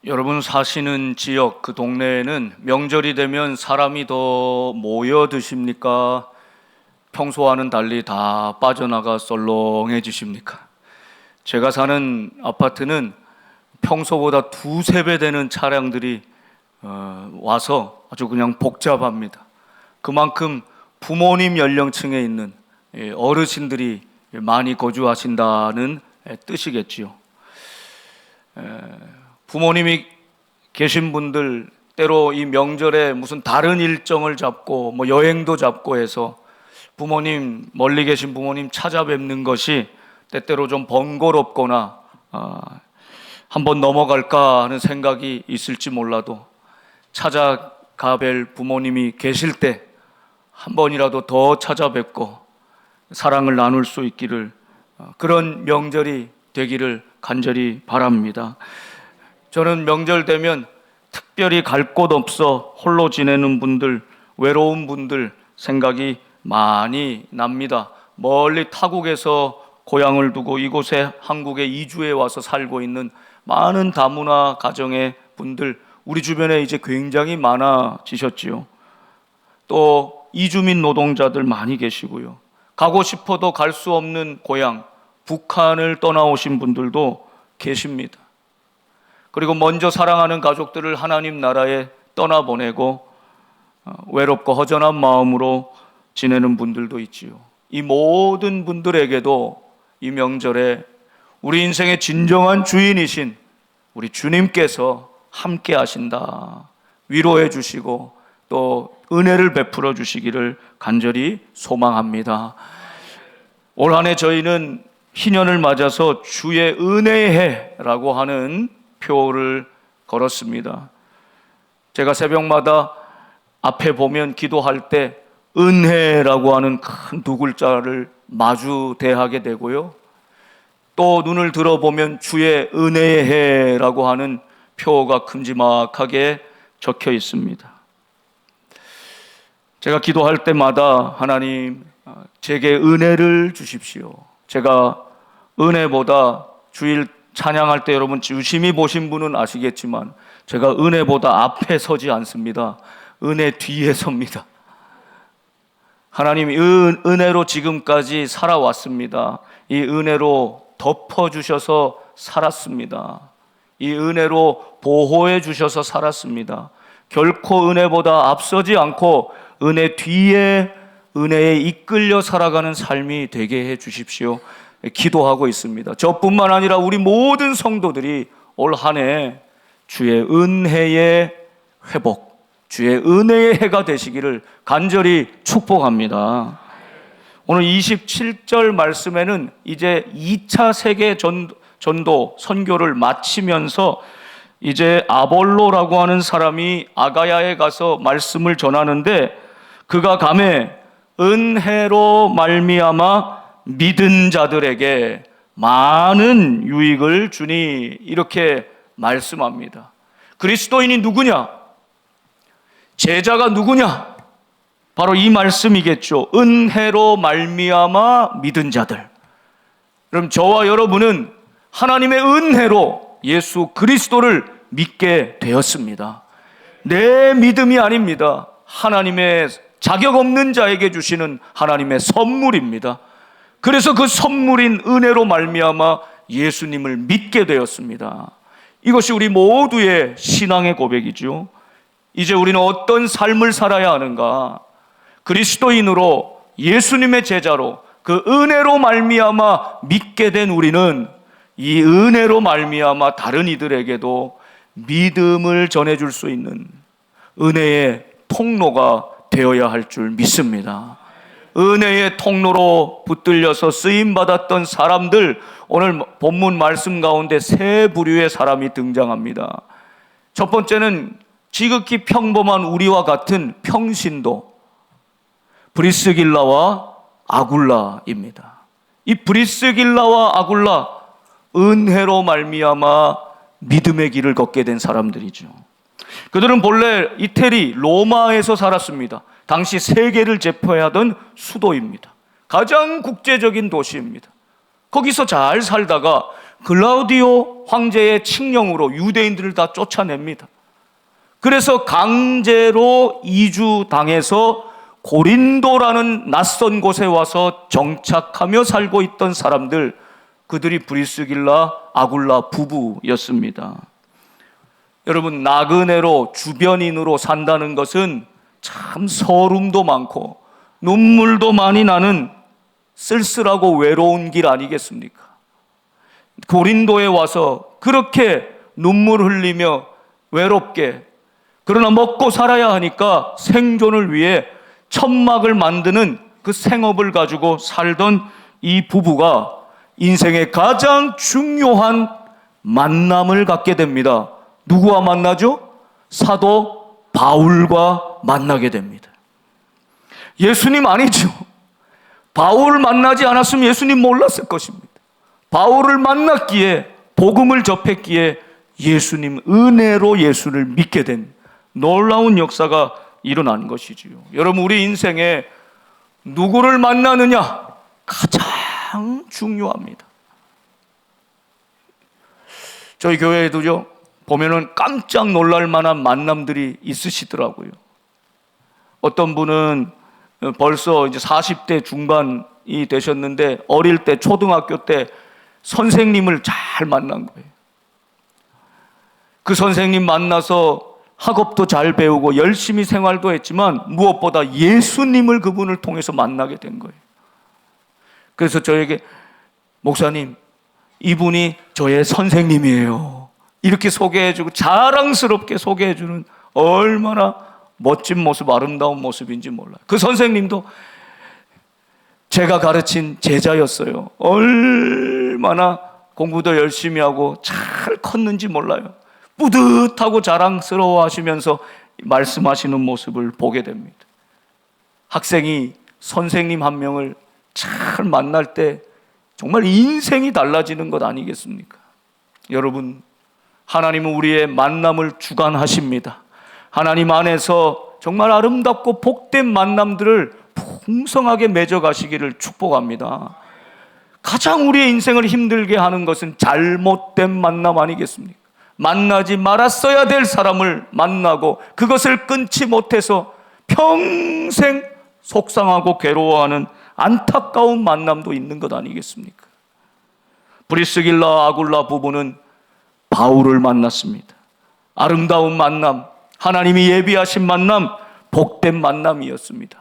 여러분 사시는 지역, 그 동네에는 명절이 되면 사람이 더 모여 드십니까? 평소와는 달리 다 빠져나가 썰렁해지십니까? 제가 사는 아파트는 평소보다 두세 배 되는 차량들이 와서 아주 그냥 복잡합니다. 그만큼 부모님 연령층에 있는 어르신들이 많이 거주하신다는 뜻이겠지요. 부모님이 계신 분들 때로 이 명절에 무슨 다른 일정을 잡고 여행도 잡고 해서 부모님, 멀리 계신 부모님 찾아뵙는 것이 때때로 좀 번거롭거나 한번 넘어갈까 하는 생각이 있을지 몰라도 찾아가 뵐 부모님이 계실 때 한 번이라도 더 찾아뵙고 사랑을 나눌 수 있기를, 그런 명절이 되기를 간절히 바랍니다. 저는 명절 되면 특별히 갈 곳 없어 홀로 지내는 분들, 외로운 분들 생각이 많이 납니다. 멀리 타국에서 고향을 두고 이곳에 한국에 이주해 와서 살고 있는 많은 다문화 가정의 분들, 우리 주변에 이제 굉장히 많아지셨지요. 또 이주민 노동자들 많이 계시고요. 가고 싶어도 갈 수 없는 고향, 북한을 떠나오신 분들도 계십니다. 그리고 먼저 사랑하는 가족들을 하나님 나라에 떠나보내고 외롭고 허전한 마음으로 지내는 분들도 있지요. 이 모든 분들에게도 이 명절에 우리 인생의 진정한 주인이신 우리 주님께서 함께 하신다, 위로해 주시고 또 은혜를 베풀어 주시기를 간절히 소망합니다. 올 한 해 저희는 희년을 맞아서 주의 은혜의 해라고 하는 표를 걸었습니다. 제가 새벽마다 앞에 보면 기도할 때 은혜라고 하는 큰 두 글자를 마주 대하게 되고요. 또 눈을 들어보면 주의 은혜의 해라고 하는 표가 큼지막하게 적혀 있습니다. 제가 기도할 때마다 하나님, 제게 은혜를 주십시오. 제가 은혜보다 주일 찬양할 때 여러분 유심히 보신 분은 아시겠지만 제가 은혜보다 앞에 서지 않습니다. 은혜 뒤에 섭니다. 하나님이 은혜로 지금까지 살아왔습니다. 이 은혜로 덮어주셔서 살았습니다. 이 은혜로 보호해 주셔서 살았습니다. 결코 은혜보다 앞서지 않고 은혜 뒤에 은혜에 이끌려 살아가는 삶이 되게 해 주십시오. 기도하고 있습니다. 저뿐만 아니라 우리 모든 성도들이 올 한 해 주의 은혜의 회복, 주의 은혜의 해가 되시기를 간절히 축복합니다. 오늘 27절 말씀에는 이제 2차 세계 전도 선교를 마치면서 이제 아볼로라고 하는 사람이 아가야에 가서 말씀을 전하는데, 그가 가매 은혜로 말미암아 믿은 자들에게 많은 유익을 주니, 이렇게 말씀합니다. 그리스도인이 누구냐? 제자가 누구냐? 바로 이 말씀이겠죠. 은혜로 말미암아 믿은 자들. 그럼 저와 여러분은 하나님의 은혜로 예수 그리스도를 믿게 되었습니다. 내 믿음이 아닙니다. 하나님의 자격 없는 자에게 주시는 하나님의 선물입니다. 그래서 그 선물인 은혜로 말미암아 예수님을 믿게 되었습니다. 이것이 우리 모두의 신앙의 고백이죠. 이제 우리는 어떤 삶을 살아야 하는가? 그리스도인으로 예수님의 제자로 그 은혜로 말미암아 믿게 된 우리는 이 은혜로 말미암아 다른 이들에게도 믿음을 전해줄 수 있는 은혜의 통로가 되어야 할 줄 믿습니다. 은혜의 통로로 붙들려서 쓰임받았던 사람들, 오늘 본문 말씀 가운데 세 부류의 사람이 등장합니다. 첫 번째는 지극히 평범한 우리와 같은 평신도, 브리스길라와 아굴라입니다. 이 브리스길라와 아굴라, 은혜로 말미암아 믿음의 길을 걷게 된 사람들이죠. 그들은 본래 이태리 로마에서 살았습니다. 당시 세계를 제패하던 수도입니다. 가장 국제적인 도시입니다. 거기서 잘 살다가 글라우디오 황제의 칙령으로 유대인들을 다 쫓아냅니다. 그래서 강제로 이주당해서 고린도라는 낯선 곳에 와서 정착하며 살고 있던 사람들, 그들이 브리스길라 아굴라 부부였습니다. 여러분, 나그네로 주변인으로 산다는 것은 참 서름도 많고 눈물도 많이 나는 쓸쓸하고 외로운 길 아니겠습니까? 고린도에 와서 그렇게 눈물 흘리며 외롭게, 그러나 먹고 살아야 하니까 생존을 위해 천막을 만드는 그 생업을 가지고 살던 이 부부가 인생의 가장 중요한 만남을 갖게 됩니다. 누구와 만나죠? 사도 바울과 만나게 됩니다. 예수님 아니죠. 바울을 만나지 않았으면 예수님 몰랐을 것입니다. 바울을 만났기에, 복음을 접했기에 예수님 은혜로 예수를 믿게 된 놀라운 역사가 일어난 것이지요. 여러분, 우리 인생에 누구를 만나느냐 가장 중요합니다. 저희 교회에도요, 보면은 깜짝 놀랄 만한 만남들이 있으시더라고요. 어떤 분은 벌써 이제 40대 중반이 되셨는데 어릴 때, 초등학교 때 선생님을 잘 만난 거예요. 그 선생님 만나서 학업도 잘 배우고 열심히 생활도 했지만 무엇보다 예수님을 그분을 통해서 만나게 된 거예요. 그래서 저에게, 목사님, 이분이 저의 선생님이에요, 이렇게 소개해주고 자랑스럽게 소개해주는, 얼마나 멋진 모습, 아름다운 모습인지 몰라요. 그 선생님도 제가 가르친 제자였어요. 얼마나 공부도 열심히 하고 잘 컸는지 몰라요. 뿌듯하고 자랑스러워 하시면서 말씀하시는 모습을 보게 됩니다. 학생이 선생님 한 명을 잘 만날 때 정말 인생이 달라지는 것 아니겠습니까? 여러분, 하나님은 우리의 만남을 주관하십니다. 하나님 안에서 정말 아름답고 복된 만남들을 풍성하게 맺어가시기를 축복합니다. 가장 우리의 인생을 힘들게 하는 것은 잘못된 만남 아니겠습니까? 만나지 말았어야 될 사람을 만나고 그것을 끊지 못해서 평생 속상하고 괴로워하는 안타까운 만남도 있는 것 아니겠습니까? 브리스길라 아굴라 부부는 바울을 만났습니다. 아름다운 만남, 하나님이 예비하신 만남, 복된 만남이었습니다.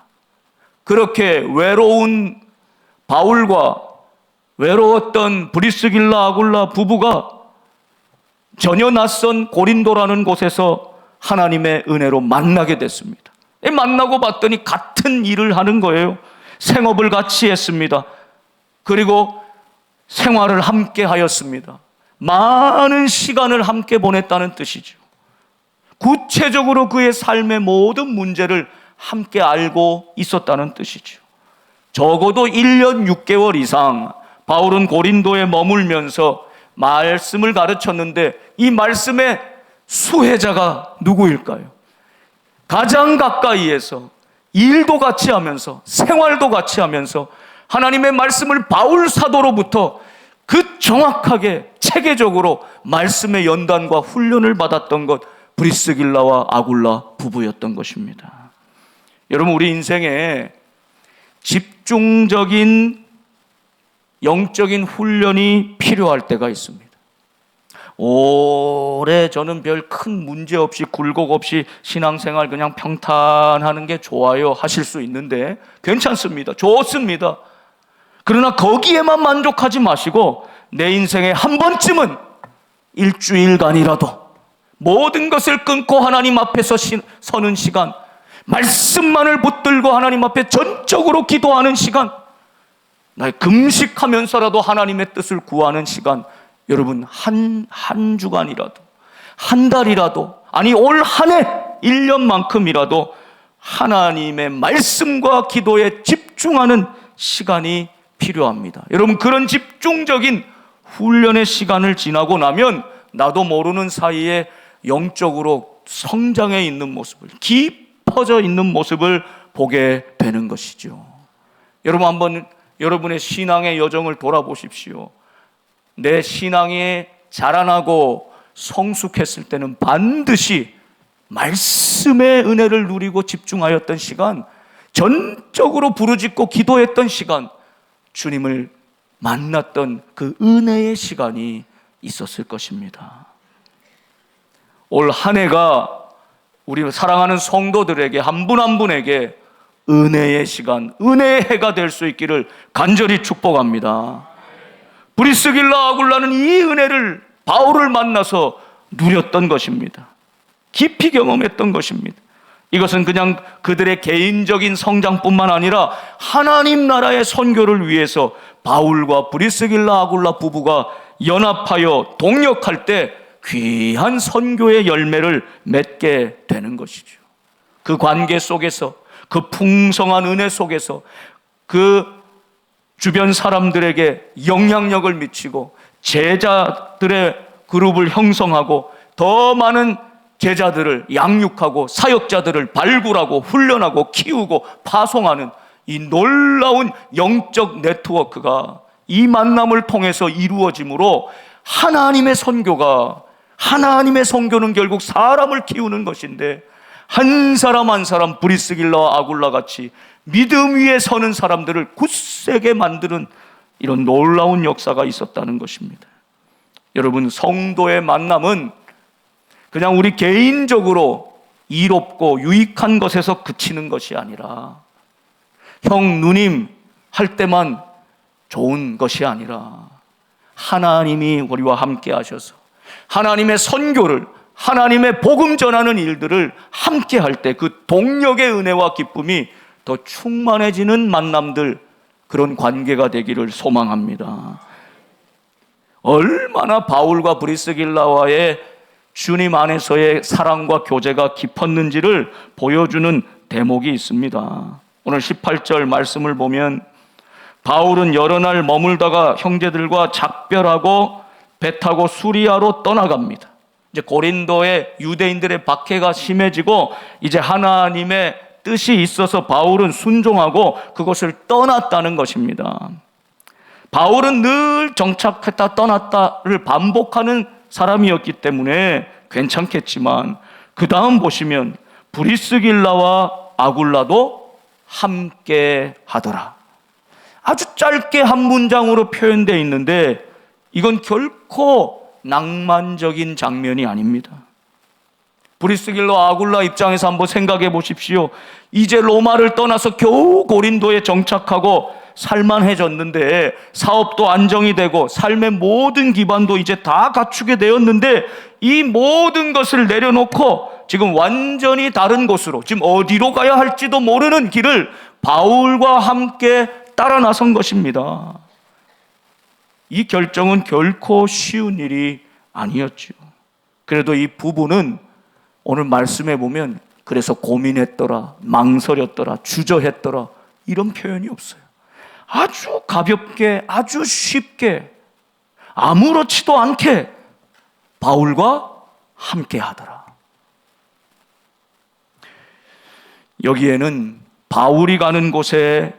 그렇게 외로운 바울과 외로웠던 브리스길라 아굴라 부부가 전혀 낯선 고린도라는 곳에서 하나님의 은혜로 만나게 됐습니다. 만나고 봤더니 같은 일을 하는 거예요. 생업을 같이 했습니다. 그리고 생활을 함께 하였습니다. 많은 시간을 함께 보냈다는 뜻이죠. 구체적으로 그의 삶의 모든 문제를 함께 알고 있었다는 뜻이죠. 적어도 1년 6개월 이상 바울은 고린도에 머물면서 말씀을 가르쳤는데 이 말씀의 수혜자가 누구일까요? 가장 가까이에서 일도 같이 하면서 생활도 같이 하면서 하나님의 말씀을 바울 사도로부터 그 정확하게 체계적으로 말씀의 연단과 훈련을 받았던 것, 브리스길라와 아굴라 부부였던 것입니다. 여러분, 우리 인생에 집중적인 영적인 훈련이 필요할 때가 있습니다. 오래 저는 별 큰 문제 없이 굴곡 없이 신앙생활 그냥 평탄하는 게 좋아요 하실 수 있는데 괜찮습니다. 좋습니다. 그러나 거기에만 만족하지 마시고 내 인생에 한 번쯤은 일주일간이라도 모든 것을 끊고 하나님 앞에서 서는 시간, 말씀만을 붙들고 하나님 앞에 전적으로 기도하는 시간, 날 금식하면서라도 하나님의 뜻을 구하는 시간, 여러분 한 주간이라도, 한 달이라도, 아니 올 한 해 1년만큼이라도 하나님의 말씀과 기도에 집중하는 시간이 필요합니다. 여러분, 그런 집중적인 훈련의 시간을 지나고 나면 나도 모르는 사이에 영적으로 성장해 있는 모습을, 깊어져 있는 모습을 보게 되는 것이죠. 여러분, 한번 여러분의 신앙의 여정을 돌아보십시오. 내 신앙의 자라나고 성숙했을 때는 반드시 말씀의 은혜를 누리고 집중하였던 시간, 전적으로 부르짖고 기도했던 시간, 주님을 만났던 그 은혜의 시간이 있었을 것입니다. 올 한 해가 우리 사랑하는 성도들에게 한 분 한 분에게 은혜의 시간, 은혜의 해가 될 수 있기를 간절히 축복합니다. 브리스길라 아굴라는 이 은혜를 바울을 만나서 누렸던 것입니다. 깊이 경험했던 것입니다. 이것은 그냥 그들의 개인적인 성장뿐만 아니라 하나님 나라의 선교를 위해서 바울과 브리스길라 아굴라 부부가 연합하여 동역할 때 귀한 선교의 열매를 맺게 되는 것이죠. 그 관계 속에서, 그 풍성한 은혜 속에서 그 주변 사람들에게 영향력을 미치고 제자들의 그룹을 형성하고 더 많은 제자들을 양육하고 사역자들을 발굴하고 훈련하고 키우고 파송하는 이 놀라운 영적 네트워크가 이 만남을 통해서 이루어지므로 하나님의 선교는 결국 사람을 키우는 것인데, 한 사람 한 사람 브리스길라와 아굴라 같이 믿음 위에 서는 사람들을 굳세게 만드는 이런 놀라운 역사가 있었다는 것입니다. 여러분, 성도의 만남은 그냥 우리 개인적으로 이롭고 유익한 것에서 그치는 것이 아니라, 형 누님 할 때만 좋은 것이 아니라 하나님이 우리와 함께 하셔서 하나님의 선교를, 하나님의 복음 전하는 일들을 함께 할 때 그 동력의 은혜와 기쁨이 더 충만해지는 만남들, 그런 관계가 되기를 소망합니다. 얼마나 바울과 브리스길라와의 주님 안에서의 사랑과 교제가 깊었는지를 보여주는 대목이 있습니다. 오늘 18절 말씀을 보면 바울은 여러 날 머물다가 형제들과 작별하고 배 타고 수리아로 떠나갑니다. 이제 고린도의 유대인들의 박해가 심해지고 이제 하나님의 뜻이 있어서 바울은 순종하고 그것을 떠났다는 것입니다. 바울은 늘 정착했다 떠났다를 반복하는 사람이었기 때문에 괜찮겠지만, 그 다음 보시면 브리스길라와 아굴라도 함께 하더라. 아주 짧게 한 문장으로 표현되어 있는데 이건 결코 낭만적인 장면이 아닙니다. 브리스길라 아굴라 입장에서 한번 생각해 보십시오. 이제 로마를 떠나서 겨우 고린도에 정착하고 살만해졌는데, 사업도 안정이 되고 삶의 모든 기반도 이제 다 갖추게 되었는데, 이 모든 것을 내려놓고 지금 완전히 다른 곳으로, 지금 어디로 가야 할지도 모르는 길을 바울과 함께 따라 나선 것입니다. 이 결정은 결코 쉬운 일이 아니었죠. 그래도 이 부부는 오늘 말씀해 보면 그래서 고민했더라, 망설였더라, 주저했더라, 이런 표현이 없어요. 아주 가볍게, 아주 쉽게, 아무렇지도 않게 바울과 함께 하더라. 여기에는 바울이 가는 곳에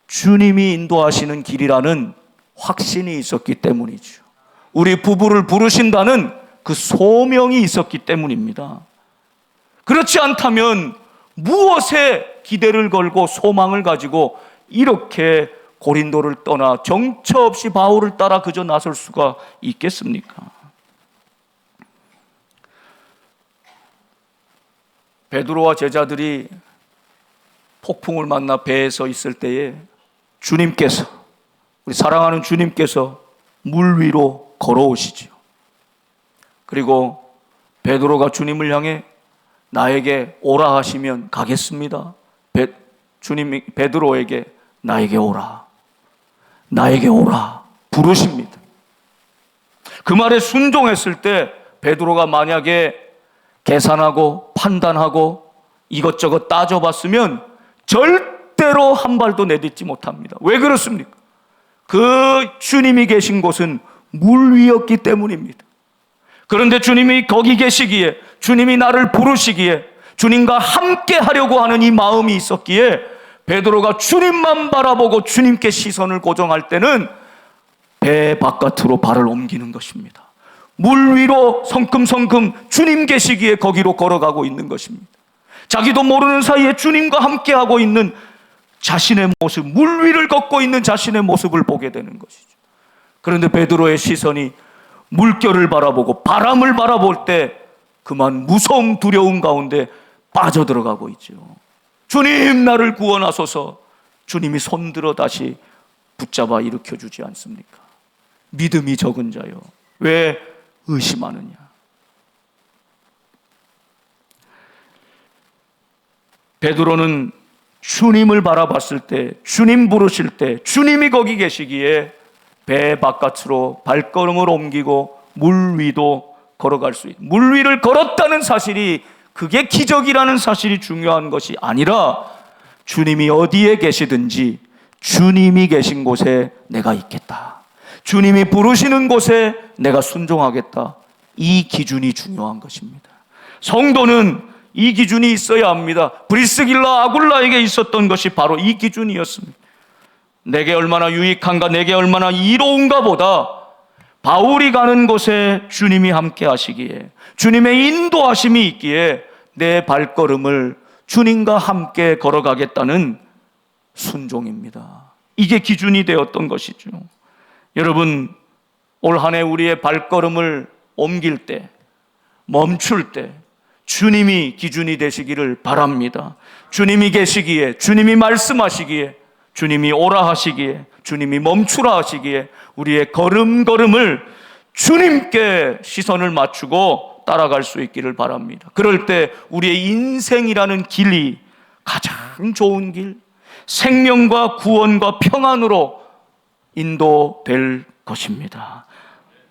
주님이 인도하시는 길이라는 확신이 있었기 때문이죠. 우리 부부를 부르신다는 그 소명이 있었기 때문입니다. 그렇지 않다면 무엇에 기대를 걸고 소망을 가지고 이렇게 고린도를 떠나 정처 없이 바울을 따라 그저 나설 수가 있겠습니까? 베드로와 제자들이 폭풍을 만나 배에서 있을 때에 주님께서, 우리 사랑하는 주님께서 물 위로 걸어오시지요. 그리고 베드로가 주님을 향해 나에게 오라 하시면 가겠습니다. 주님이 베드로에게 나에게 오라, 나에게 오라 부르십니다. 그 말에 순종했을 때 베드로가 만약에 계산하고 판단하고 이것저것 따져봤으면 절대로 한 발도 내딛지 못합니다. 왜 그렇습니까? 그 주님이 계신 곳은 물 위였기 때문입니다. 그런데 주님이 거기 계시기에, 주님이 나를 부르시기에, 주님과 함께 하려고 하는 이 마음이 있었기에 베드로가 주님만 바라보고 주님께 시선을 고정할 때는 배 바깥으로 발을 옮기는 것입니다. 물 위로 성큼성큼 주님 계시기에 거기로 걸어가고 있는 것입니다. 자기도 모르는 사이에 주님과 함께하고 있는 자신의 모습, 물 위를 걷고 있는 자신의 모습을 보게 되는 것이죠. 그런데 베드로의 시선이 물결을 바라보고 바람을 바라볼 때 그만 무서움, 두려움 가운데 빠져들어가고 있죠. 주님, 나를 구원하소서. 주님이 손들어 다시 붙잡아 일으켜주지 않습니까? 믿음이 적은 자요, 왜 의심하느냐? 베드로는 주님을 바라봤을 때, 주님 부르실 때 주님이 거기 계시기에 배 바깥으로 발걸음을 옮기고 물 위도 걸어갈 수 있는, 물 위를 걸었다는 사실이, 그게 기적이라는 사실이 중요한 것이 아니라 주님이 어디에 계시든지 주님이 계신 곳에 내가 있겠다, 주님이 부르시는 곳에 내가 순종하겠다, 이 기준이 중요한 것입니다. 성도는 이 기준이 있어야 합니다. 브리스길라 아굴라에게 있었던 것이 바로 이 기준이었습니다. 내게 얼마나 유익한가, 내게 얼마나 이로운가 보다 바울이 가는 곳에 주님이 함께 하시기에, 주님의 인도하심이 있기에 내 발걸음을 주님과 함께 걸어가겠다는 순종입니다. 이게 기준이 되었던 것이죠. 여러분, 올 한 해 우리의 발걸음을 옮길 때, 멈출 때 주님이 기준이 되시기를 바랍니다. 주님이 계시기에, 주님이 말씀하시기에, 주님이 오라 하시기에, 주님이 멈추라 하시기에 우리의 걸음걸음을 주님께 시선을 맞추고 따라갈 수 있기를 바랍니다. 그럴 때 우리의 인생이라는 길이 가장 좋은 길, 생명과 구원과 평안으로 인도될 것입니다.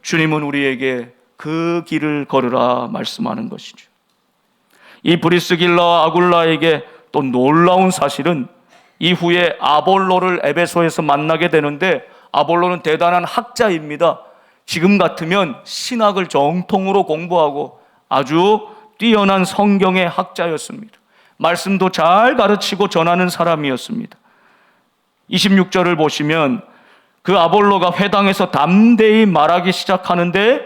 주님은 우리에게 그 길을 걸으라 말씀하는 것이죠. 이 브리스길라와 아굴라에게 또 놀라운 사실은 이후에 아볼로를 에베소에서 만나게 되는데, 아볼로는 대단한 학자입니다. 지금 같으면 신학을 정통으로 공부하고 아주 뛰어난 성경의 학자였습니다. 말씀도 잘 가르치고 전하는 사람이었습니다. 26절을 보시면 그 아볼로가 회당에서 담대히 말하기 시작하는데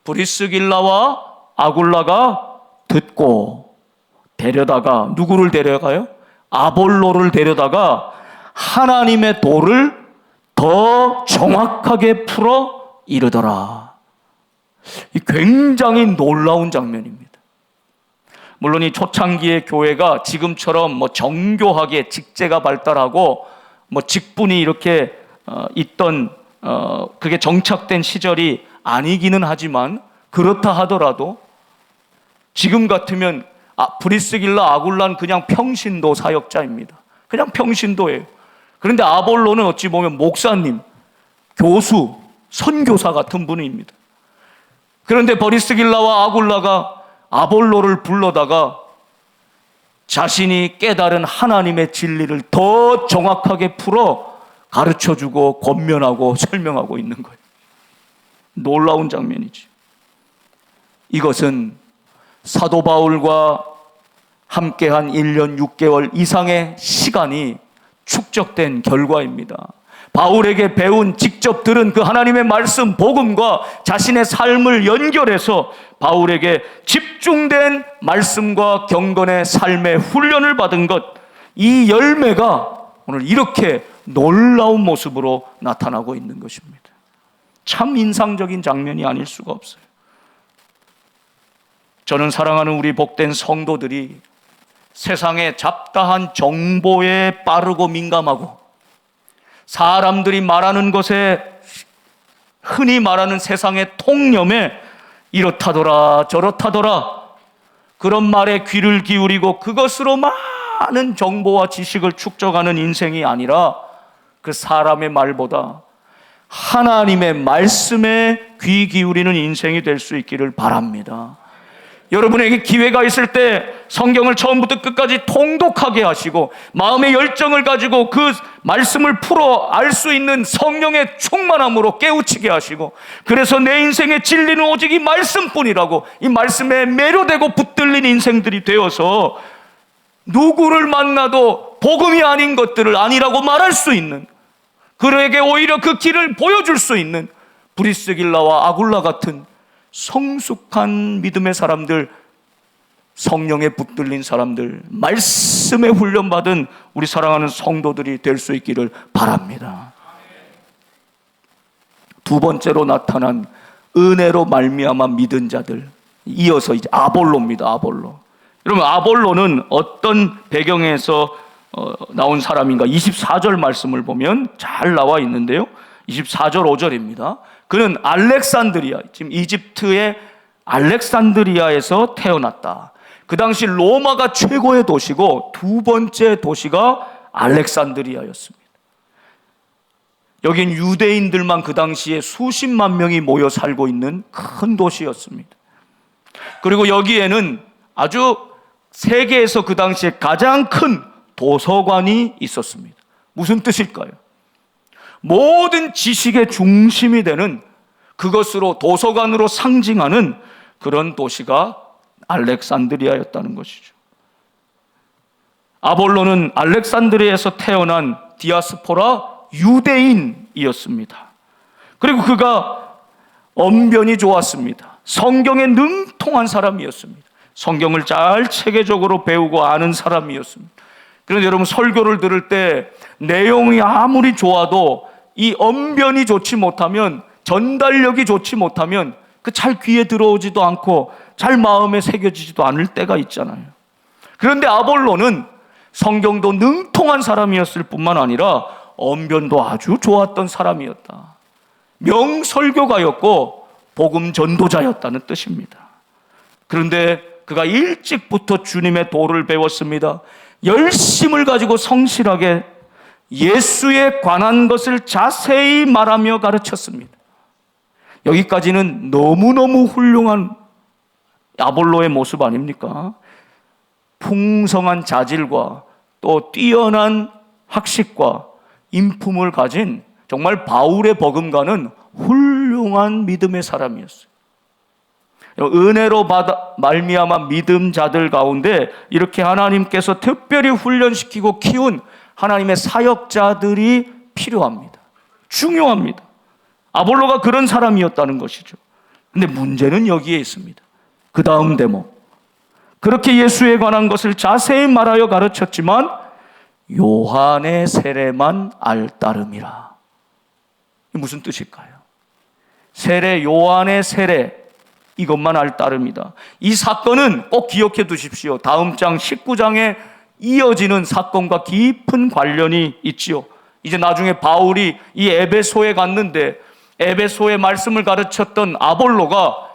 브리스길라와 아굴라가 듣고 데려다가, 누구를 데려가요? 아볼로를 데려다가 하나님의 도를 더 정확하게 풀어 이르더라. 이 굉장히 놀라운 장면입니다. 물론 이 초창기의 교회가 지금처럼 정교하게 직제가 발달하고 직분이 이렇게 있던 그게 정착된 시절이 아니기는 하지만, 그렇다 하더라도 지금 같으면 브리스길라 아굴라는 그냥 평신도 사역자입니다. 그냥 평신도예요. 그런데 아볼로는 어찌 보면 목사님, 교수, 선교사 같은 분입니다. 그런데 브리스길라와 아굴라가 아볼로를 불러다가 자신이 깨달은 하나님의 진리를 더 정확하게 풀어 가르쳐주고 권면하고 설명하고 있는 거예요. 놀라운 장면이죠. 이것은 사도 바울과 함께한 1년 6개월 이상의 시간이 축적된 결과입니다. 바울에게 배운, 직접 들은 그 하나님의 말씀, 복음과 자신의 삶을 연결해서 바울에게 집중된 말씀과 경건의 삶의 훈련을 받은 것, 이 열매가 오늘 이렇게 놀라운 모습으로 나타나고 있는 것입니다. 참 인상적인 장면이 아닐 수가 없어요. 저는 사랑하는 우리 복된 성도들이 세상의 잡다한 정보에 빠르고 민감하고, 사람들이 말하는 것에, 흔히 말하는 세상의 통념에 이렇다더라 저렇다더라 그런 말에 귀를 기울이고 그것으로 많은 정보와 지식을 축적하는 인생이 아니라, 그 사람의 말보다 하나님의 말씀에 귀 기울이는 인생이 될 수 있기를 바랍니다. 여러분에게 기회가 있을 때 성경을 처음부터 끝까지 통독하게 하시고 마음의 열정을 가지고 그 말씀을 풀어 알 수 있는 성령의 충만함으로 깨우치게 하시고, 그래서 내 인생의 진리는 오직 이 말씀뿐이라고, 이 말씀에 매료되고 붙들린 인생들이 되어서 누구를 만나도 복음이 아닌 것들을 아니라고 말할 수 있는, 그에게 오히려 그 길을 보여줄 수 있는 브리스길라와 아굴라 같은 성숙한 믿음의 사람들, 성령에 붙들린 사람들, 말씀에 훈련받은 우리 사랑하는 성도들이 될 수 있기를 바랍니다. 두 번째로 나타난 은혜로 말미암아 믿은 자들, 이어서 이제 아볼로입니다. 아볼로. 여러분, 아볼로는 어떤 배경에서 나온 사람인가? 24절 말씀을 보면 잘 나와 있는데요, 24절 5절입니다. 그는 알렉산드리아, 지금 이집트의 알렉산드리아에서 태어났다. 그 당시 로마가 최고의 도시고 두 번째 도시가 알렉산드리아였습니다. 여긴 유대인들만 그 당시에 수십만 명이 모여 살고 있는 큰 도시였습니다. 그리고 여기에는 아주 세계에서 그 당시에 가장 큰 도서관이 있었습니다. 무슨 뜻일까요? 모든 지식의 중심이 되는 그것으로, 도서관으로 상징하는 그런 도시가 알렉산드리아였다는 것이죠. 아볼로는 알렉산드리아에서 태어난 디아스포라 유대인이었습니다. 그리고 그가 언변이 좋았습니다. 성경에 능통한 사람이었습니다. 성경을 잘 체계적으로 배우고 아는 사람이었습니다. 그런데 여러분, 설교를 들을 때 내용이 아무리 좋아도 이 언변이 좋지 못하면, 전달력이 좋지 못하면 그 잘 귀에 들어오지도 않고 잘 마음에 새겨지지도 않을 때가 있잖아요. 그런데 아볼로는 성경도 능통한 사람이었을 뿐만 아니라 언변도 아주 좋았던 사람이었다. 명설교가였고 복음 전도자였다는 뜻입니다. 그런데 그가 일찍부터 주님의 도를 배웠습니다. 열심을 가지고 성실하게 예수에 관한 것을 자세히 말하며 가르쳤습니다. 여기까지는 너무너무 훌륭한 아볼로의 모습 아닙니까? 풍성한 자질과 또 뛰어난 학식과 인품을 가진 정말 바울의 버금가는 훌륭한 믿음의 사람이었어요. 은혜로 말미암아 믿음 자들 가운데 이렇게 하나님께서 특별히 훈련시키고 키운 하나님의 사역자들이 필요합니다. 중요합니다. 아볼로가 그런 사람이었다는 것이죠. 근데 문제는 여기에 있습니다. 그 다음 대목. 그렇게 예수에 관한 것을 자세히 말하여 가르쳤지만 요한의 세례만 알따름이라. 무슨 뜻일까요? 세례, 요한의 세례, 이것만 알따름이다. 이 사건은 꼭 기억해 두십시오. 다음 장 19장에 이어지는 사건과 깊은 관련이 있지요. 이제 나중에 바울이 이 에베소에 갔는데 에베소의 말씀을 가르쳤던 아볼로가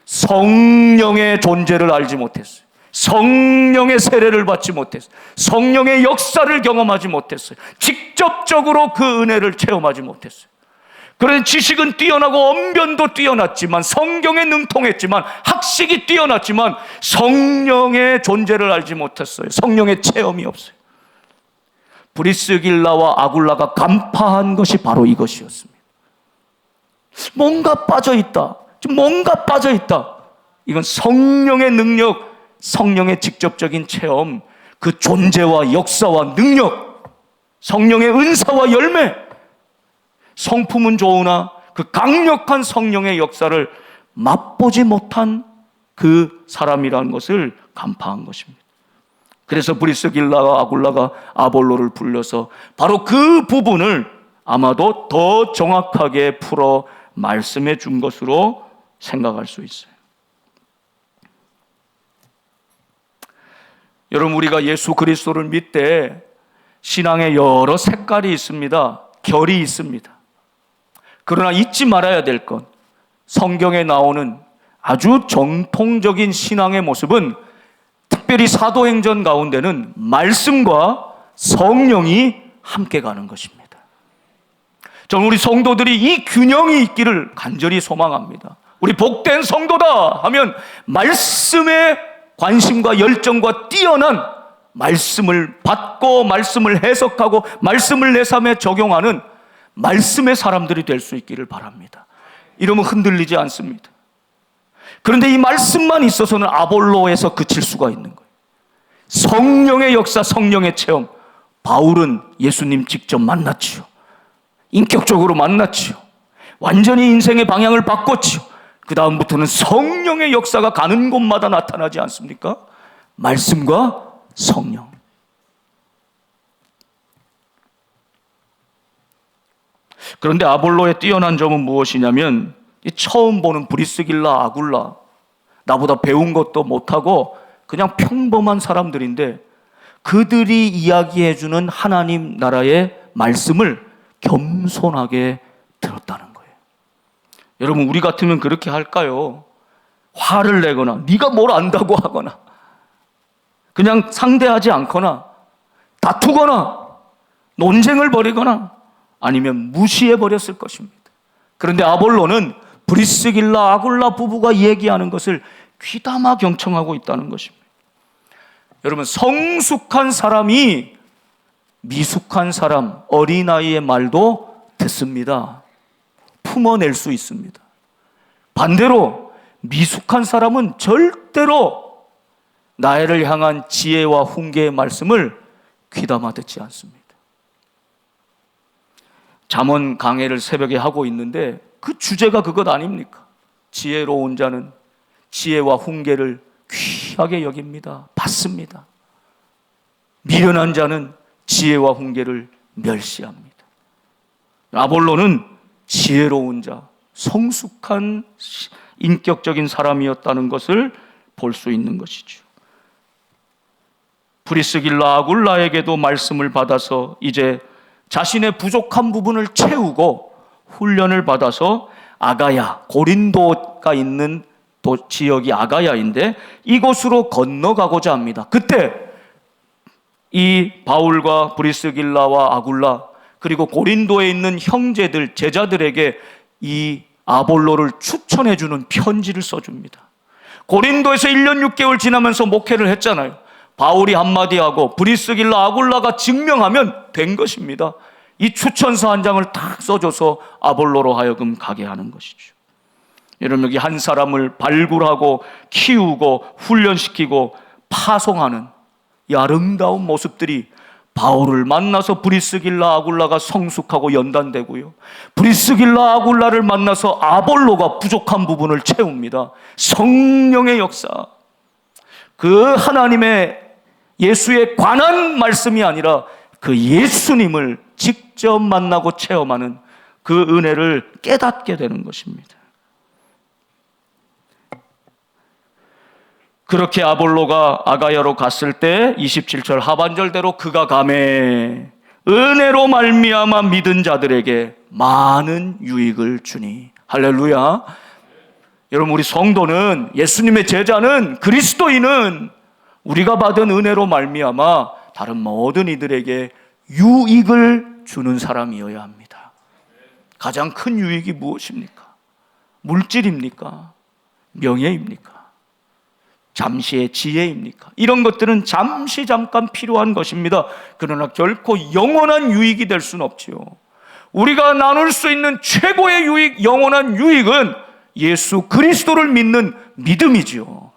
성령의 존재를 알지 못했어요. 성령의 세례를 받지 못했어요. 성령의 역사를 경험하지 못했어요. 직접적으로 그 은혜를 체험하지 못했어요. 그런 지식은 뛰어나고 언변도 뛰어났지만, 성경에 능통했지만, 학식이 뛰어났지만 성령의 존재를 알지 못했어요. 성령의 체험이 없어요. 브리스길라와 아굴라가 간파한 것이 바로 이것이었습니다. 뭔가 빠져있다. 뭔가 빠져있다. 이건 성령의 능력, 성령의 직접적인 체험, 그 존재와 역사와 능력, 성령의 은사와 열매, 성품은 좋으나 그 강력한 성령의 역사를 맛보지 못한 그 사람이라는 것을 간파한 것입니다. 그래서 브리스길라와 아굴라가 아볼로를 불러서 바로 그 부분을 아마도 더 정확하게 풀어 말씀해 준 것으로 생각할 수 있어요. 여러분, 우리가 예수 그리스도를 믿되 신앙에 여러 색깔이 있습니다. 결이 있습니다. 그러나 잊지 말아야 될 것, 성경에 나오는 아주 정통적인 신앙의 모습은, 특별히 사도행전 가운데는 말씀과 성령이 함께 가는 것입니다. 저는 우리 성도들이 이 균형이 있기를 간절히 소망합니다. 우리 복된 성도다 하면 말씀에 관심과 열정과 뛰어난, 말씀을 받고 말씀을 해석하고 말씀을 내 삶에 적용하는 말씀의 사람들이 될 수 있기를 바랍니다. 이러면 흔들리지 않습니다. 그런데 이 말씀만 있어서는 아볼로에서 그칠 수가 있는 거예요. 성령의 역사, 성령의 체험. 바울은 예수님 직접 만났지요. 인격적으로 만났지요. 완전히 인생의 방향을 바꿨지요. 그 다음부터는 성령의 역사가 가는 곳마다 나타나지 않습니까? 말씀과 성령. 그런데 아볼로의 뛰어난 점은 무엇이냐면, 처음 보는 브리스길라, 아굴라, 나보다 배운 것도 못하고 그냥 평범한 사람들인데 그들이 이야기해주는 하나님 나라의 말씀을 겸손하게 들었다는 거예요. 여러분, 우리 같으면 그렇게 할까요? 화를 내거나 네가 뭘 안다고 하거나 그냥 상대하지 않거나 다투거나 논쟁을 벌이거나 아니면 무시해버렸을 것입니다. 그런데 아볼로는 브리스길라, 아굴라 부부가 얘기하는 것을 귀담아 경청하고 있다는 것입니다. 여러분, 성숙한 사람이 미숙한 사람, 어린아이의 말도 듣습니다. 품어낼 수 있습니다. 반대로 미숙한 사람은 절대로 나를 향한 지혜와 훈계의 말씀을 귀담아 듣지 않습니다. 잠언 강해를 새벽에 하고 있는데 그 주제가 그것 아닙니까? 지혜로운 자는 지혜와 훈계를 귀하게 여깁니다. 받습니다. 미련한 자는 지혜와 훈계를 멸시합니다. 아볼로는 지혜로운 자, 성숙한 인격적인 사람이었다는 것을 볼 수 있는 것이죠. 브리스길라, 아굴라에게도 말씀을 받아서 이제 자신의 부족한 부분을 채우고 훈련을 받아서 아가야, 고린도가 있는 지역이 아가야인데 이곳으로 건너가고자 합니다. 그때 이 바울과 브리스길라와 아굴라 그리고 고린도에 있는 형제들, 제자들에게 이 아볼로를 추천해주는 편지를 써줍니다. 고린도에서 1년 6개월 지나면서 목회를 했잖아요. 바울이 한마디 하고 브리스길라, 아굴라가 증명하면 된 것입니다. 이 추천서 한 장을 딱 써줘서 아볼로로 하여금 가게 하는 것이죠. 여러분, 여기 한 사람을 발굴하고 키우고 훈련시키고 파송하는 이 아름다운 모습들이 바울을 만나서 브리스길라, 아굴라가 성숙하고 연단되고요, 브리스길라, 아굴라를 만나서 아볼로가 부족한 부분을 채웁니다. 성령의 역사, 그 하나님의 예수에 관한 말씀이 아니라 그 예수님을 직접 만나고 체험하는 그 은혜를 깨닫게 되는 것입니다. 그렇게 아볼로가 아가야로 갔을 때 27절 하반절대로 그가 가매 은혜로 말미암아 믿은 자들에게 많은 유익을 주니. 할렐루야. 여러분, 우리 성도는, 예수님의 제자는, 그리스도인은 우리가 받은 은혜로 말미암아 다른 모든 이들에게 유익을 주는 사람이어야 합니다. 가장 큰 유익이 무엇입니까? 물질입니까? 명예입니까? 잠시의 지혜입니까? 이런 것들은 잠시 잠깐 필요한 것입니다. 그러나 결코 영원한 유익이 될 수는 없지요. 우리가 나눌 수 있는 최고의 유익, 영원한 유익은 예수 그리스도를 믿는 믿음이지요.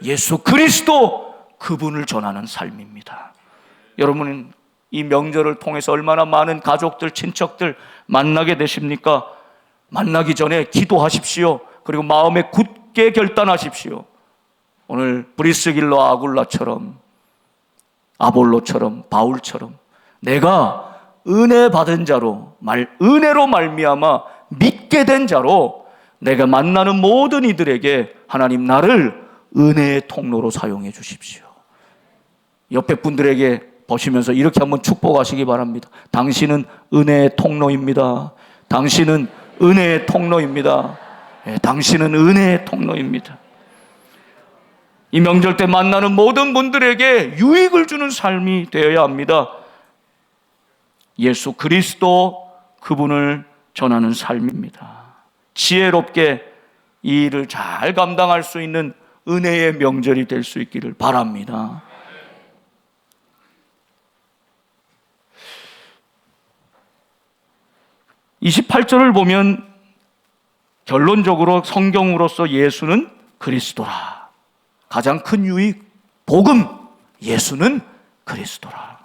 예수 그리스도, 그분을 전하는 삶입니다. 여러분은 이 명절을 통해서 얼마나 많은 가족들, 친척들 만나게 되십니까? 만나기 전에 기도하십시오. 그리고 마음에 굳게 결단하십시오. 오늘 브리스길라, 아굴라처럼, 아볼로처럼, 바울처럼 내가 은혜 받은 자로, 은혜로 말미암아 믿게 된 자로 내가 만나는 모든 이들에게 하나님 나를 은혜의 통로로 사용해 주십시오. 옆에 분들에게 보시면서 이렇게 한번 축복하시기 바랍니다. 당신은 은혜의 통로입니다. 당신은 은혜의 통로입니다. 당신은 은혜의 통로입니다. 이 명절 때 만나는 모든 분들에게 유익을 주는 삶이 되어야 합니다. 예수 그리스도, 그분을 전하는 삶입니다. 지혜롭게 이 일을 잘 감당할 수 있는 은혜의 명절이 될 수 있기를 바랍니다. (28절을) 보면 결론적으로 성경으로서 예수는 그리스도라. 가장 큰 유익, 복음, 예수는 그리스도라.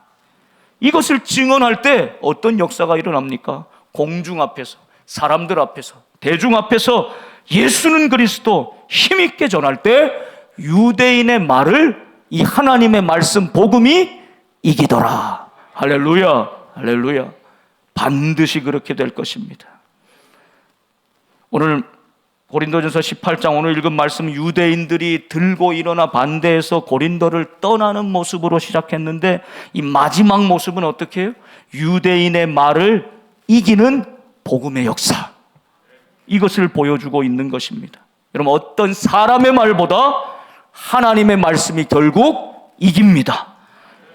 이것을 증언할 때 어떤 역사가 일어납니까? 공중 앞에서, 사람들 앞에서, 대중 앞에서 예수는 그리스도 힘있게 전할 때 유대인의 말을 이 하나님의 말씀 복음이 이기더라. 할렐루야, 할렐루야. 반드시 그렇게 될 것입니다. 오늘 고린도전서 18장 오늘 읽은 말씀, 유대인들이 들고 일어나 반대해서 고린도를 떠나는 모습으로 시작했는데 이 마지막 모습은 어떻게 해요? 유대인의 말을 이기는 복음의 역사, 이것을 보여주고 있는 것입니다. 여러분, 어떤 사람의 말보다 하나님의 말씀이 결국 이깁니다.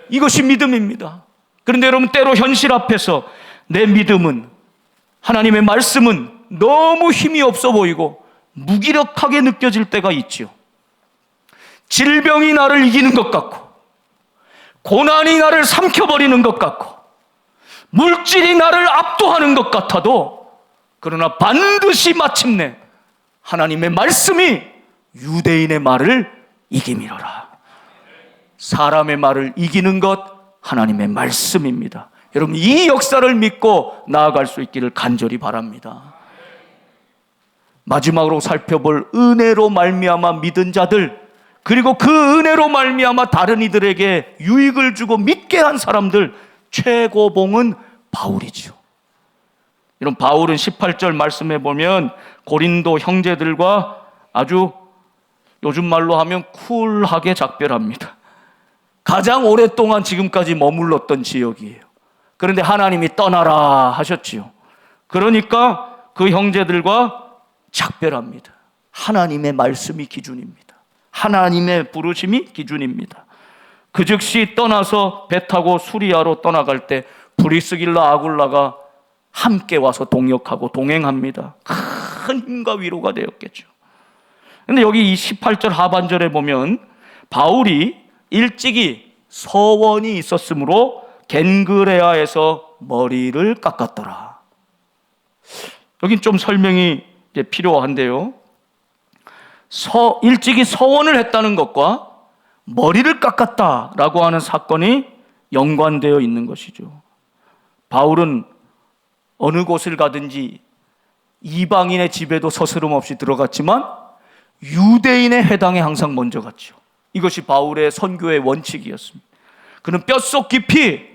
이것이 믿음입니다. 그런데 여러분, 때로 현실 앞에서 내 믿음은, 하나님의 말씀은 너무 힘이 없어 보이고 무기력하게 느껴질 때가 있지요. 질병이 나를 이기는 것 같고, 고난이 나를 삼켜버리는 것 같고, 물질이 나를 압도하는 것 같아도, 그러나 반드시 마침내 하나님의 말씀이 유대인의 말을 이기미로라. 사람의 말을 이기는 것 하나님의 말씀입니다. 여러분, 이 역사를 믿고 나아갈 수 있기를 간절히 바랍니다. 마지막으로 살펴볼 은혜로 말미암아 믿은 자들, 그리고 그 은혜로 말미암아 다른 이들에게 유익을 주고 믿게 한 사람들, 최고봉은 바울이죠. 이런 바울은 18절 말씀해 보면 고린도 형제들과 아주 요즘 말로 하면 쿨하게 작별합니다. 가장 오랫동안 지금까지 머물렀던 지역이에요. 그런데 하나님이 떠나라 하셨지요. 그러니까 그 형제들과 작별합니다. 하나님의 말씀이 기준입니다. 하나님의 부르심이 기준입니다. 그 즉시 떠나서 배 타고 수리아로 떠나갈 때 브리스길라 아굴라가 함께 와서 동역하고 동행합니다. 큰 힘과 위로가 되었겠죠. 그런데 여기 이 18절 하반절에 보면 바울이 일찍이 서원이 있었으므로 겐그레아에서 머리를 깎았더라. 여긴 좀 설명이 필요한데요. 일찍이 서원을 했다는 것과 머리를 깎았다라고 하는 사건이 연관되어 있는 것이죠. 바울은 어느 곳을 가든지 이방인의 집에도 서스럼 없이 들어갔지만 유대인의 회당에 항상 먼저 갔죠. 이것이 바울의 선교의 원칙이었습니다. 그는 뼛속 깊이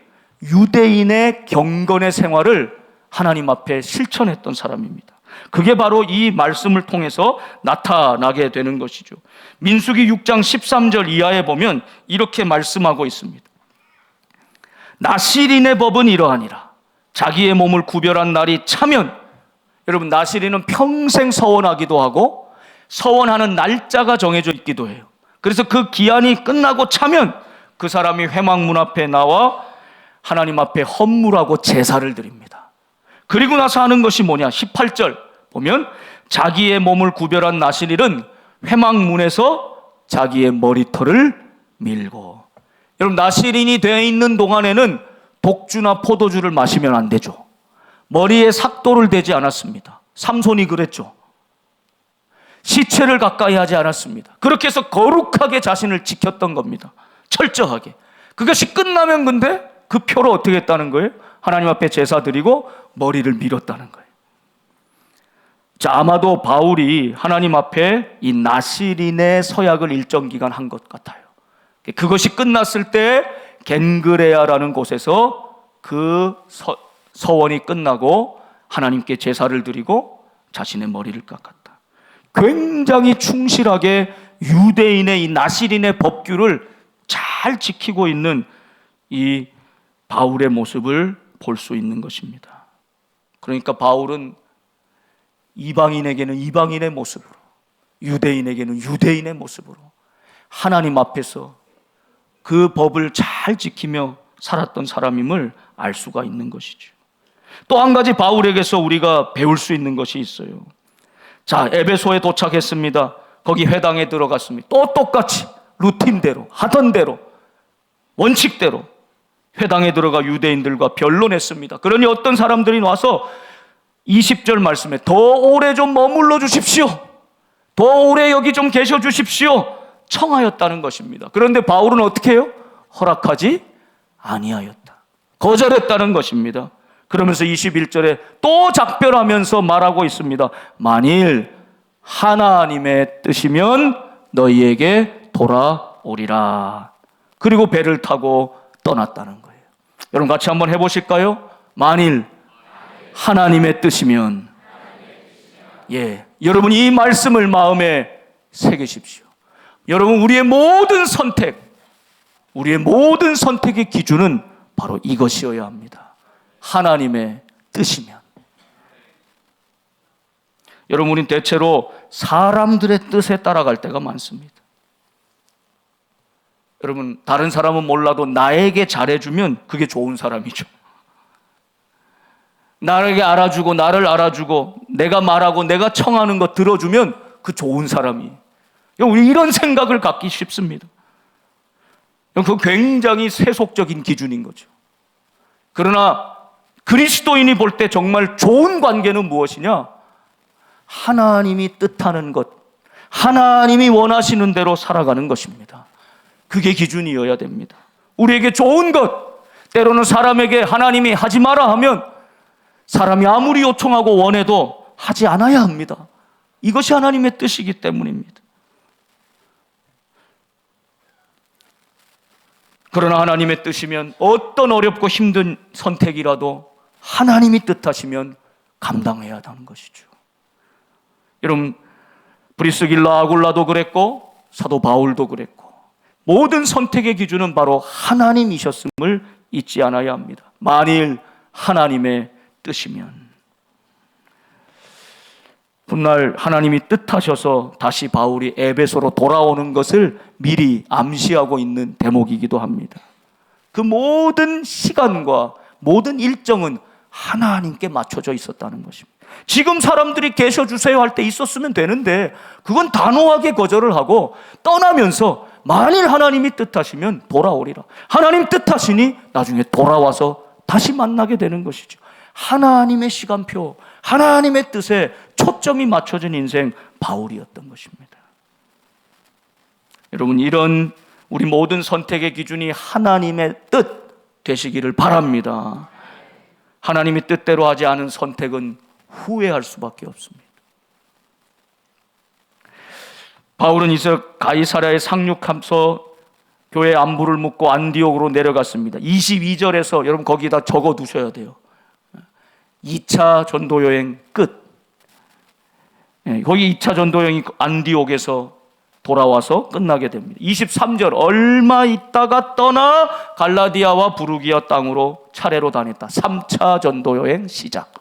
유대인의 경건의 생활을 하나님 앞에 실천했던 사람입니다. 그게 바로 이 말씀을 통해서 나타나게 되는 것이죠. 민수기 6장 13절 이하에 보면 이렇게 말씀하고 있습니다. 나실인의 법은 이러하니라. 자기의 몸을 구별한 날이 차면, 여러분, 나실인은 평생 서원하기도 하고 서원하는 날짜가 정해져 있기도 해요. 그래서 그 기한이 끝나고 차면 그 사람이 회막문 앞에 나와 하나님 앞에 헌물하고 제사를 드립니다. 그리고 나서 하는 것이 뭐냐? 18절 보면 자기의 몸을 구별한 나실인은 회막문에서 자기의 머리털을 밀고, 여러분, 나실인이 되어 있는 동안에는 독주나 포도주를 마시면 안 되죠. 머리에 삭도를 대지 않았습니다. 삼손이 그랬죠. 시체를 가까이 하지 않았습니다. 그렇게 해서 거룩하게 자신을 지켰던 겁니다. 철저하게. 그것이 끝나면 근데 그 표로 어떻게 했다는 거예요? 하나님 앞에 제사 드리고 머리를 밀었다는 거예요. 자, 아마도 바울이 하나님 앞에 이 나실인의 서약을 일정 기간 한 것 같아요. 그것이 끝났을 때 겐그레아라는 곳에서 그 서원이 끝나고 하나님께 제사를 드리고 자신의 머리를 깎았다. 굉장히 충실하게 유대인의 이 나실인의 법규를 잘 지키고 있는 이 바울의 모습을 볼 수 있는 것입니다. 그러니까 바울은 이방인에게는 이방인의 모습으로, 유대인에게는 유대인의 모습으로 하나님 앞에서 그 법을 잘 지키며 살았던 사람임을 알 수가 있는 것이죠. 또 한 가지 바울에게서 우리가 배울 수 있는 것이 있어요. 자, 에베소에 도착했습니다. 거기 회당에 들어갔습니다. 또 똑같이 루틴대로, 하던 대로, 원칙대로 회당에 들어가 유대인들과 변론했습니다. 그러니 어떤 사람들이 와서 20절 말씀에 더 오래 좀 머물러 주십시오, 더 오래 여기 좀 계셔 주십시오 청하였다는 것입니다. 그런데 바울은 어떻게 해요? 허락하지 아니하였다, 거절했다는 것입니다. 그러면서 21절에 또 작별하면서 말하고 있습니다. 만일 하나님의 뜻이면 너희에게 돌아오리라. 그리고 배를 타고 떠났다는 거예요. 여러분 같이 한번 해보실까요? 만일 하나님의 뜻이면, 여러분 이 말씀을 마음에 새기십시오. 여러분 우리의 모든 선택의 기준은 바로 이것이어야 합니다. 하나님의 뜻이면. 여러분 우린 대체로 사람들의 뜻에 따라갈 때가 많습니다. 여러분 다른 사람은 몰라도 나에게 잘해주면 그게 좋은 사람이죠. 나에게 알아주고 나를 알아주고 내가 말하고 내가 청하는 거 들어주면 그 좋은 사람이. 우리 이런 생각을 갖기 쉽습니다. 그 굉장히 세속적인 기준인 거죠. 그러나 그리스도인이 볼 때 정말 좋은 관계는 무엇이냐? 하나님이 뜻하는 것, 하나님이 원하시는 대로 살아가는 것입니다. 그게 기준이어야 됩니다. 우리에게 좋은 것, 때로는 사람에게 하나님이 하지 마라 하면 사람이 아무리 요청하고 원해도 하지 않아야 합니다. 이것이 하나님의 뜻이기 때문입니다. 그러나 하나님의 뜻이면 어떤 어렵고 힘든 선택이라도 하나님이 뜻하시면 감당해야 하는 것이죠. 여러분 브리스길라 아굴라도 그랬고 사도 바울도 그랬고 모든 선택의 기준은 바로 하나님이셨음을 잊지 않아야 합니다. 만일 하나님의 뜻이면. 훗날 하나님이 뜻하셔서 다시 바울이 에베소로 돌아오는 것을 미리 암시하고 있는 대목이기도 합니다. 그 모든 시간과 모든 일정은 하나님께 맞춰져 있었다는 것입니다. 지금 사람들이 계셔주세요 할 때 있었으면 되는데 그건 단호하게 거절을 하고 떠나면서 만일 하나님이 뜻하시면 돌아오리라. 하나님 뜻하시니 나중에 돌아와서 다시 만나게 되는 것이죠. 하나님의 시간표, 하나님의 뜻에 초점이 맞춰진 인생 바울이었던 것입니다. 여러분 이런 우리 모든 선택의 기준이 하나님의 뜻 되시기를 바랍니다. 하나님이 뜻대로 하지 않은 선택은 후회할 수밖에 없습니다. 바울은 이제 가이사랴에 상륙하면서 교회 안부를 묻고 안디옥으로 내려갔습니다. 22절에서 여러분 거기다 적어 두셔야 돼요. 2차 전도 여행 끝. 거기 2차 전도 여행이 안디옥에서 돌아와서 끝나게 됩니다. 23절 얼마 있다가 떠나 갈라디아와 부르기아 땅으로 차례로 다녔다. 3차 전도 여행 시작.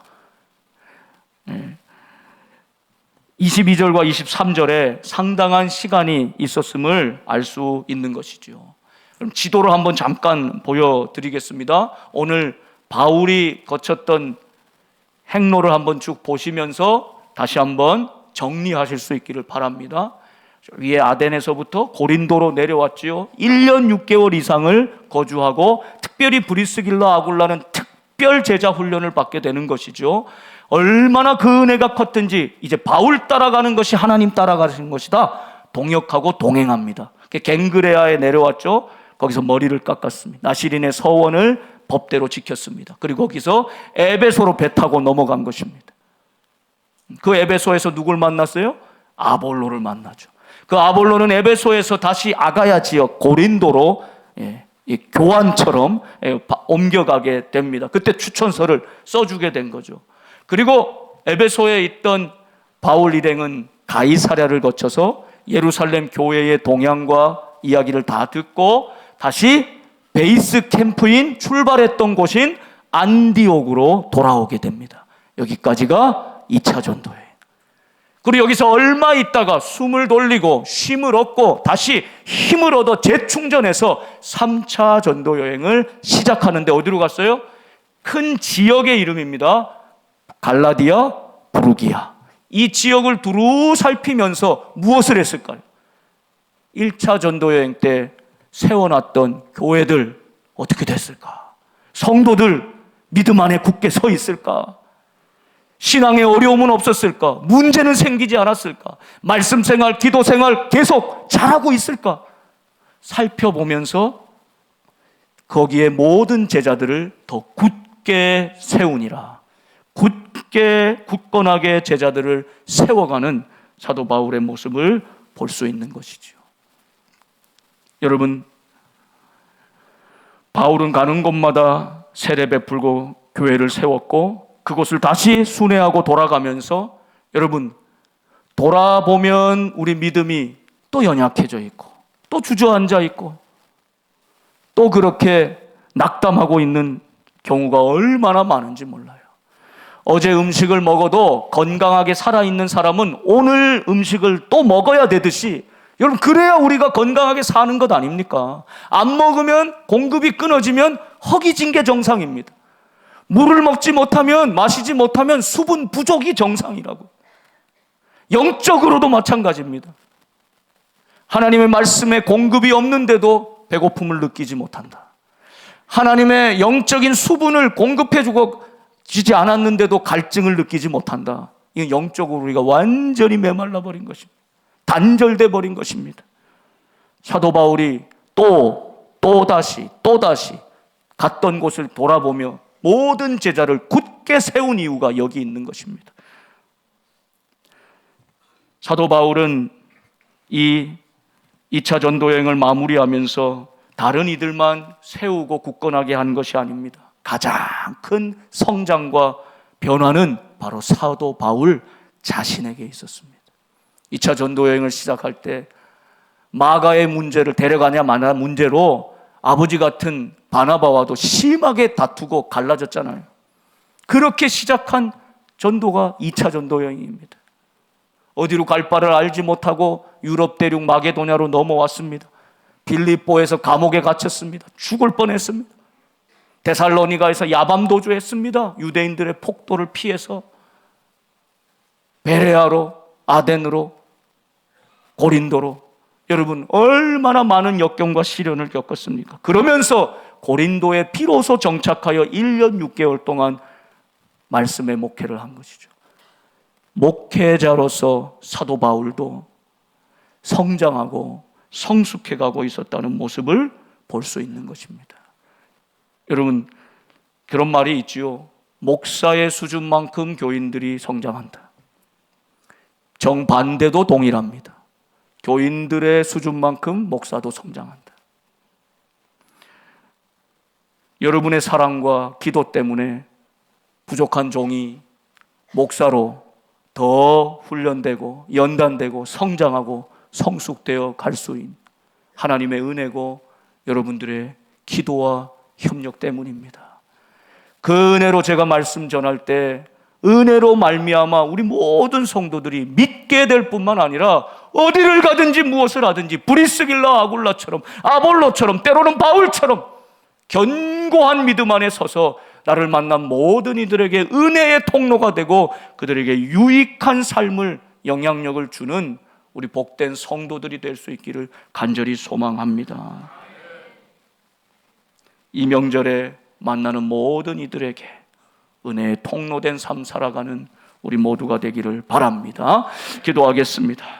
22절과 23절에 상당한 시간이 있었음을 알 수 있는 것이죠. 그럼 지도를 한번 잠깐 보여드리겠습니다. 오늘 바울이 거쳤던 행로를 한번 쭉 보시면서 다시 한번 정리하실 수 있기를 바랍니다. 위에 아덴에서부터 고린도로 내려왔지요. 1년 6개월 이상을 거주하고 특별히 브리스길라 아굴라는 특별 제자 훈련을 받게 되는 것이죠. 얼마나 그 은혜가 컸든지 이제 바울 따라가는 것이 하나님 따라가는 것이다 동역하고 동행합니다. 갱그레아에 내려왔죠. 거기서 머리를 깎았습니다. 나시린의 서원을 법대로 지켰습니다. 그리고 거기서 에베소로 배 타고 넘어간 것입니다. 그 에베소에서 누굴 만났어요? 아볼로를 만나죠. 그 아볼로는 에베소에서 다시 아가야 지역 고린도로 교환처럼 옮겨가게 됩니다. 그때 추천서를 써주게 된 거죠. 그리고 에베소에 있던 바울 일행은 가이사랴를 거쳐서 예루살렘 교회의 동향과 이야기를 다 듣고 다시 베이스 캠프인 출발했던 곳인 안디옥으로 돌아오게 됩니다. 여기까지가 2차 전도여행. 그리고 여기서 얼마 있다가 숨을 돌리고 쉼을 얻고 다시 힘을 얻어 재충전해서 3차 전도여행을 시작하는데 어디로 갔어요? 큰 지역의 이름입니다. 갈라디아, 부르기아. 이 지역을 두루 살피면서 무엇을 했을까요? 1차 전도여행 때 세워놨던 교회들 어떻게 됐을까? 성도들 믿음 안에 굳게 서 있을까? 신앙에 어려움은 없었을까? 문제는 생기지 않았을까? 말씀 생활, 기도 생활 계속 잘하고 있을까? 살펴보면서 거기에 모든 제자들을 더 굳게 세우니라. 굳건하게 제자들을 세워가는 사도 바울의 모습을 볼 수 있는 것이죠. 여러분, 바울은 가는 곳마다 세례 베풀고 교회를 세웠고 그곳을 다시 순회하고 돌아가면서, 여러분, 돌아보면 우리 믿음이 또 연약해져 있고 또 주저앉아 있고 또 그렇게 낙담하고 있는 경우가 얼마나 많은지 몰라요. 어제 음식을 먹어도 건강하게 살아있는 사람은 오늘 음식을 또 먹어야 되듯이, 여러분, 그래야 우리가 건강하게 사는 것 아닙니까? 안 먹으면, 공급이 끊어지면 허기진 게 정상입니다. 물을 먹지 못하면, 마시지 못하면 수분 부족이 정상이라고. 영적으로도 마찬가지입니다. 하나님의 말씀에 공급이 없는데도 배고픔을 느끼지 못한다. 하나님의 영적인 수분을 공급해주고 지지 않았는데도 갈증을 느끼지 못한다. 이건 영적으로 우리가 완전히 메말라 버린 것입니다. 단절돼 버린 것입니다. 사도 바울이 또다시 갔던 곳을 돌아보며 모든 제자를 굳게 세운 이유가 여기 있는 것입니다. 사도 바울은 이 2차 전도 여행을 마무리하면서 다른 이들만 세우고 굳건하게 한 것이 아닙니다. 가장 큰 성장과 변화는 바로 사도 바울 자신에게 있었습니다. 2차 전도 여행을 시작할 때 마가의 문제를, 데려가냐 마냐 문제로 아버지 같은 바나바와도 심하게 다투고 갈라졌잖아요. 그렇게 시작한 전도가 2차 전도 여행입니다. 어디로 갈 바를 알지 못하고 유럽 대륙 마게도냐로 넘어왔습니다. 빌립보에서 감옥에 갇혔습니다. 죽을 뻔했습니다. 데살로니가에서 야밤도주했습니다. 유대인들의 폭도를 피해서 베레아로, 아덴으로, 고린도로, 여러분 얼마나 많은 역경과 시련을 겪었습니까? 그러면서 고린도에 비로소 정착하여 1년 6개월 동안 말씀의 목회를 한 것이죠. 목회자로서 사도 바울도 성장하고 성숙해가고 있었다는 모습을 볼 수 있는 것입니다. 여러분, 그런 말이 있지요. 목사의 수준만큼 교인들이 성장한다. 정반대도 동일합니다. 교인들의 수준만큼 목사도 성장한다. 여러분의 사랑과 기도 때문에 부족한 종이 목사로 더 훈련되고 연단되고 성장하고 성숙되어 갈 수 있는 하나님의 은혜고 여러분들의 기도와 협력 때문입니다. 그 은혜로 제가 말씀 전할 때 은혜로 말미암아 우리 모든 성도들이 믿게 될 뿐만 아니라 어디를 가든지 무엇을 하든지 브리스길라 아굴라처럼, 아볼로처럼, 때로는 바울처럼 견고한 믿음 안에 서서 나를 만난 모든 이들에게 은혜의 통로가 되고 그들에게 유익한 삶을, 영향력을 주는 우리 복된 성도들이 될 수 있기를 간절히 소망합니다. 이 명절에 만나는 모든 이들에게 은혜의 통로된 삶 살아가는 우리 모두가 되기를 바랍니다. 기도하겠습니다.